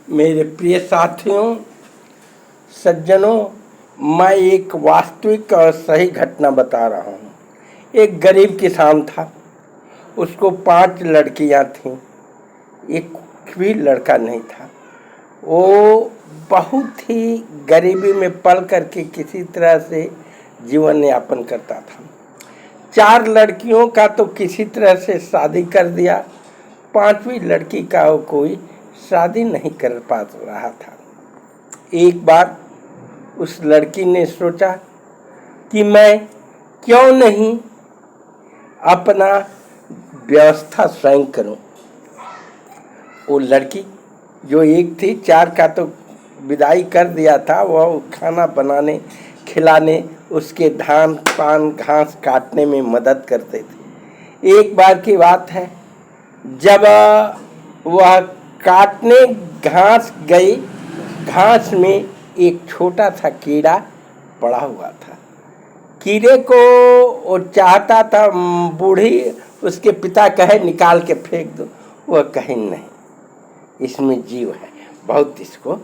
मेरे प्रिय साथियों, सज्जनों, मैं एक वास्तविक और सही घटना बता रहा हूँ। एक गरीब किसान था, उसको 5 लड़कियाँ थीं, एक भी लड़का नहीं था। वो बहुत ही गरीबी में पल करके किसी तरह से जीवन यापन करता था। 4 लड़कियों का तो किसी तरह से शादी कर दिया, 5वीं लड़की का वो कोई शादी नहीं कर पा रहा था। एक बार उस लड़की ने सोचा कि मैं क्यों नहीं अपना व्यवस्था स्वयं करूं। वो लड़की जो एक थी, 4 का तो विदाई कर दिया था, वह खाना बनाने, खिलाने, उसके धान पान घास काटने में मदद करते थे। एक बार की बात है, जब वह काटने घास गई, घास में एक छोटा सा कीड़ा पड़ा हुआ था। कीड़े को वो चाहता था, बूढ़ी उसके पिता कहे निकाल के फेंक दो, वह कहे नहीं, इसमें जीव है, बहुत इसको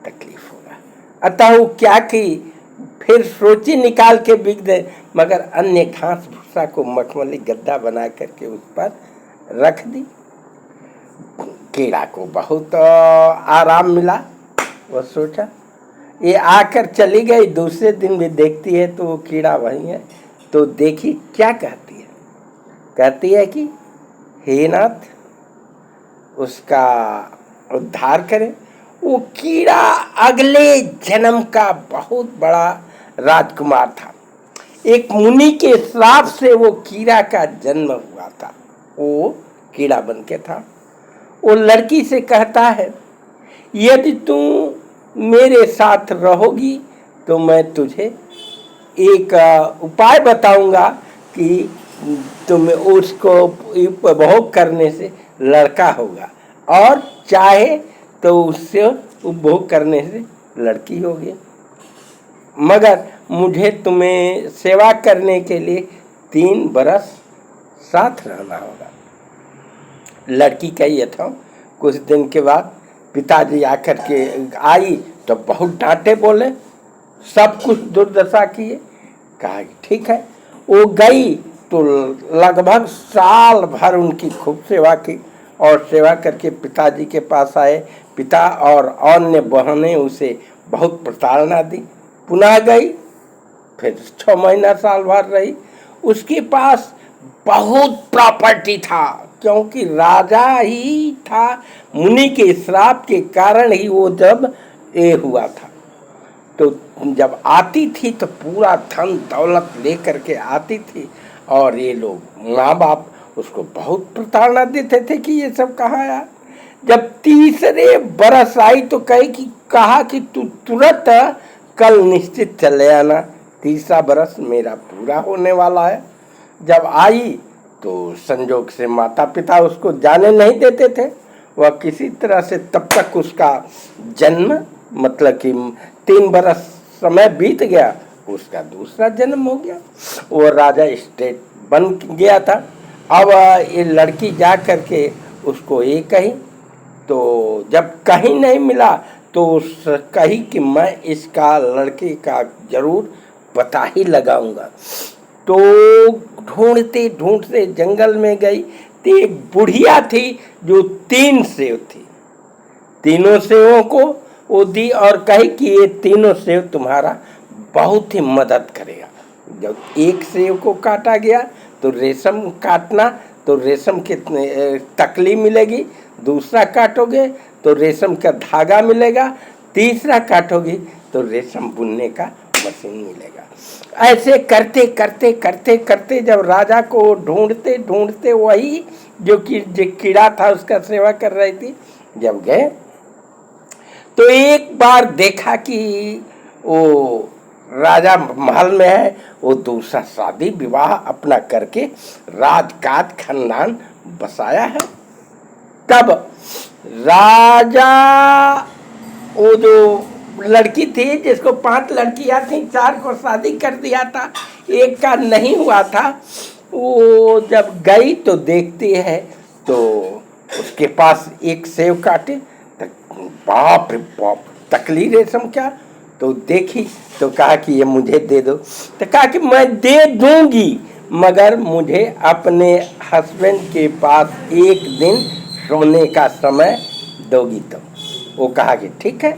तकलीफ होगा। अतः वो क्या की, फिर सोची निकाल के बिक दे, मगर अन्य घास भूसा को मखमली गद्दा बना करके उस पर रख दी। कीड़ा को बहुत आराम मिला। वह सोचा, ये आकर चली गई। दूसरे दिन भी देखती है तो वो कीड़ा वही है। तो देखी क्या कहती है, कहती है कि हे नाथ, उसका उद्धार करे। वो कीड़ा अगले जन्म का बहुत बड़ा राजकुमार था। एक मुनि के श्राप से वो कीड़ा का जन्म हुआ था। वो कीड़ा बन के था। वो लड़की से कहता है, यदि तुम मेरे साथ रहोगी तो मैं तुझे एक उपाय बताऊंगा कि तुम उसको उपभोग करने से लड़का होगा, और चाहे तो उससे उपभोग करने से लड़की होगी, मगर मुझे तुम्हें सेवा करने के लिए 3 बरस साथ रहना होगा। लड़की कही था। कुछ दिन के बाद पिताजी आकर के आई तो बहुत डांटे, बोले, सब कुछ दुर्दशा किए। कहा ठीक है। वो गई तो लगभग साल भर उनकी खूब सेवा की, और सेवा करके पिताजी के पास आए। पिता और अन्य बहनें उसे बहुत प्रताड़ना दी। पुनः गई, फिर 6 महीना साल भर रही। उसके पास बहुत प्रॉपर्टी था, क्योंकि राजा ही था। मुनि के श्राप के कारण ही वो जब ये हुआ था, तो जब आती थी तो पूरा धन दौलत लेकर के आती थी, और ये लोग माँ बाप उसको बहुत प्रताड़ना देते थे कि ये सब कहाँ आया। जब तीसरे बरस आई तो कहा कि तू तुरंत कल निश्चित चले आना, तीसरा बरस मेरा पूरा होने वाला है। जब आई तो संजोग से माता पिता उसको जाने नहीं देते थे। वह किसी तरह से तब तक उसका जन्म, मतलब कि 3 बरस समय बीत गया, उसका दूसरा जन्म हो गया। वो राजा स्टेट बन गया था। अब ये लड़की जा करके उसको ये कही, तो जब कहीं नहीं मिला तो उस कही कि मैं इसका लड़के का जरूर पता ही लगाऊंगा। तो ढूंढते ढूंढते जंगल में गई तो एक बुढ़िया थी जो 3 सेव थी। तीनों सेवों को वो दी और कही कि ये तीनों सेव तुम्हारा बहुत ही मदद करेगा। जब एक सेव को काटा गया तो रेशम काटना, तो रेशम की तकली मिलेगी। दूसरा काटोगे तो रेशम का धागा मिलेगा। तीसरा काटोगे तो रेशम बुनने का मशीन मिलेगा। ऐसे करते करते करते करते जब राजा को ढूंढते ढूंढते वही जो कीड़ा था उसका सेवा कर रही थी, जब गए तो एक बार देखा कि वो राजा महल में है। वो दूसरा शादी विवाह अपना करके राजकाज खानदान बसाया है। तब राजा, वो जो लड़की थी जिसको 5 लड़कियां थी, 4 को शादी कर दिया था, एक का नहीं हुआ था। वो जब गई तो देखती है तो उसके पास एक सेव काटे, बाप रे बाप, टकली रेशम क्या? तो देखी तो कहा कि ये मुझे दे दो। तो कहा कि मैं दे दूंगी, मगर मुझे अपने हस्बैंड के पास एक दिन सोने का समय दोगी। तो वो कहा कि ठीक है,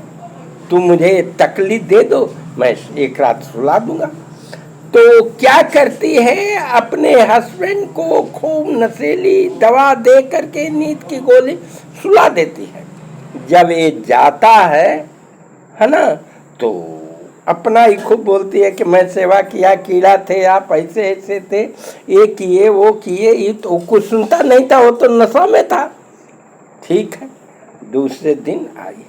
तुम मुझे टकली दे दो, मैं एक रात सुला दूंगा। तो क्या करती है, अपने हस्बैंड को खूब नशीली दवा दे करके नींद की गोली सुला देती है। जब ये जाता है ना, तो अपना ही खूब बोलती है कि मैं सेवा किया, कीड़ा थे आप, ऐसे ऐसे थे, ये किए वो किए। ये तो कुछ सुनता नहीं था, वो तो नशा में था। ठीक है, दूसरे दिन आई।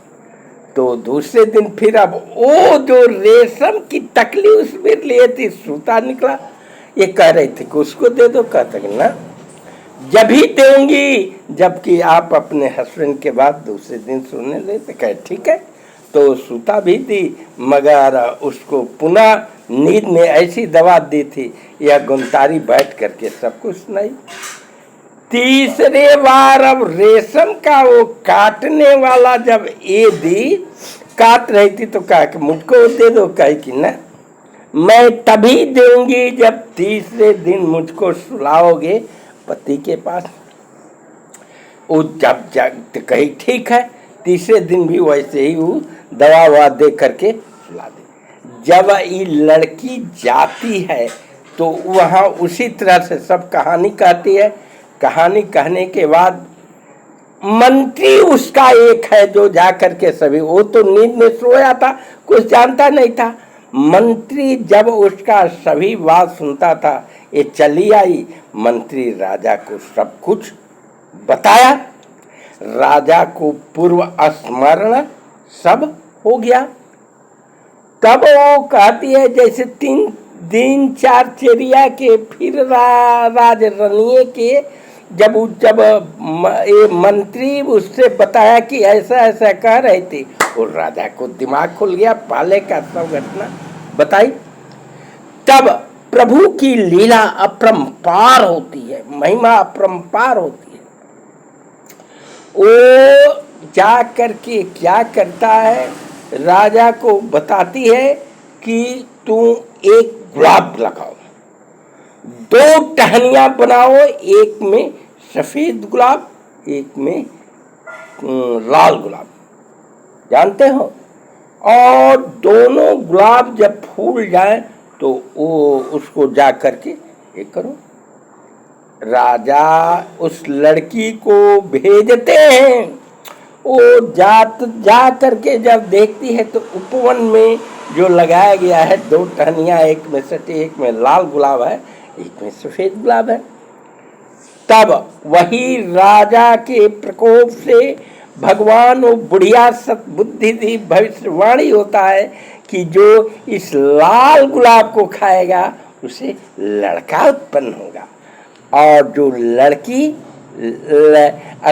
तो दूसरे दिन फिर अब वो जो रेशम की टकली उसमें लिए थी, सूता निकला। ये कह रही थी कि उसको दे दो, कहते कि ना, जब ही देंगी जबकि आप अपने हस्बैंड के बाद दूसरे दिन सोने लेते। कहे ठीक है। तो सूता भी थी, मगर उसको पुनः नींद में ऐसी दवा दी थी, यह गुंतारी बैठ करके सब कुछ सुनाई। तीसरे बार अब रेशम का वो काटने वाला जब ये दी, काट रही थी, तो कहा कि मुझको दे दो। कहे कि ना, मैं तभी दूंगी जब तीसरे दिन मुझको सुलाओगे पति के पास। वो जब कही ठीक है, तीसरे दिन भी वैसे ही वो दवा ववा दे करके सुला दे। जब ये लड़की जाती है तो वहाँ उसी तरह से सब कहानी कहती है। कहानी कहने के बाद मंत्री उसका एक है जो जा करके सभी, वो तो नींद में सोया था, कुछ जानता नहीं था। मंत्री जब उसका सभी बात सुनता था, ये चली आई, मंत्री राजा को सब कुछ बताया। राजा को पूर्व स्मरण सब हो गया। तब वो कहती है, जैसे 3 दिन 4 चेरिया के फिर राज रनिए के जब ये मंत्री उससे बताया कि ऐसा ऐसा कह रहे थे, और राजा को दिमाग खुल गया, पहले का सब घटना बताई। तब प्रभु की लीला अपरंपार होती है, महिमा अपरंपार होती है। वो जा करके क्या करता है, राजा को बताती है कि तुम एक गुलाब लगाओ, 2 टहनियां बनाओ, एक में सफेद गुलाब, एक में लाल गुलाब, जानते हो। और दोनों गुलाब जब फूल जाए तो वो उसको जा करके ये करो। राजा उस लड़की को भेजते हैं। वो जा करके जब देखती है तो उपवन में जो लगाया गया है, 2 टहनियां, एक में सटी, एक में लाल गुलाब है, एक में सफेद गुलाब है। तब वही राजा के प्रकोप से भगवान वो बुढ़िया सतबुद्धि दी भविष्यवाणी होता है कि जो इस लाल गुलाब को खाएगा उसे लड़का उत्पन्न होगा। और जो लड़की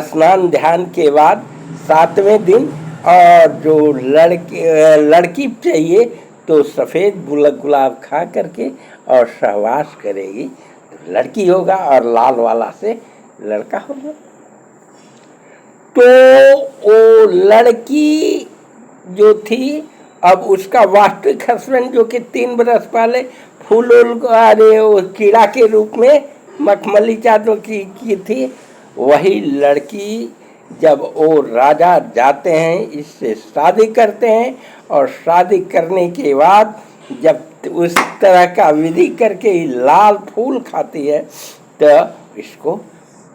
स्नान ध्यान के बाद 7वें दिन, और जो लड़की चाहिए तो सफेद गुलाब खा करके और सहवास करेगी तो लड़की होगा, और लाल वाला से लड़का होगा। तो वो लड़की जो थी, अब उसका वास्तविक हस्बैंड जो कि 3 बरस पहले फूल वो कीड़ा के रूप में मखमली चादरों की थी, वही लड़की जब वो राजा जाते हैं, इससे शादी करते हैं, और शादी करने के बाद जब उस तरह का विधि करके लाल फूल खाती है तो इसको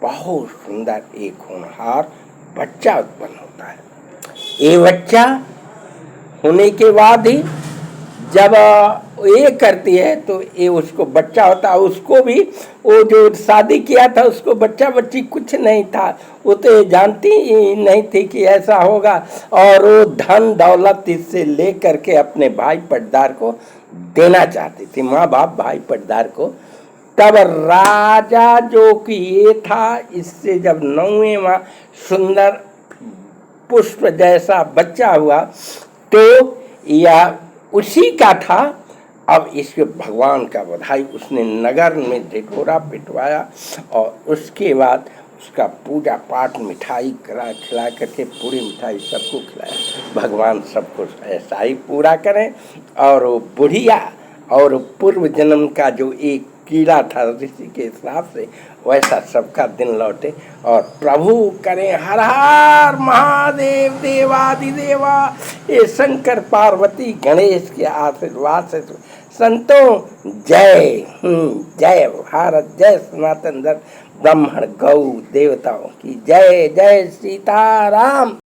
बहुत सुंदर एक होनहार बच्चा उत्पन्न होता है। ये बच्चा होने के बाद ही जब ये करती है तो ये उसको बच्चा होता है। उसको भी वो जो शादी किया था उसको बच्चा बच्ची कुछ नहीं था, वो तो जानती ही नहीं थी कि ऐसा होगा। और वो धन दौलत इससे ले करके अपने भाई पटदार को देना चाहती थी, माँ बाप भाई पटदार को। तब राजा जो कि ये था, इससे जब 9वें माह सुंदर पुष्प जैसा बच्चा हुआ तो यह उसी का था। अब इसके भगवान का बधाई, उसने नगर में ढिढोरा पिटवाया और उसके बाद उसका पूजा पाठ मिठाई खिला करके पूरी मिठाई सबको खिलाया। भगवान सबको ऐसा ही पूरा करें। और वो बुढ़िया और पूर्व जन्म का जो एक कीड़ा था ऋषि के हिसाब से, वैसा सबका दिन लौटे। और प्रभु करें हर हर महादेव देवादिदेवा। ये शंकर पार्वती गणेश के आशीर्वाद से संतों जय। जय भारत, जय सनातन धर्म, ब्राह्मण गौ देवताओं की जय। जय सीताराम।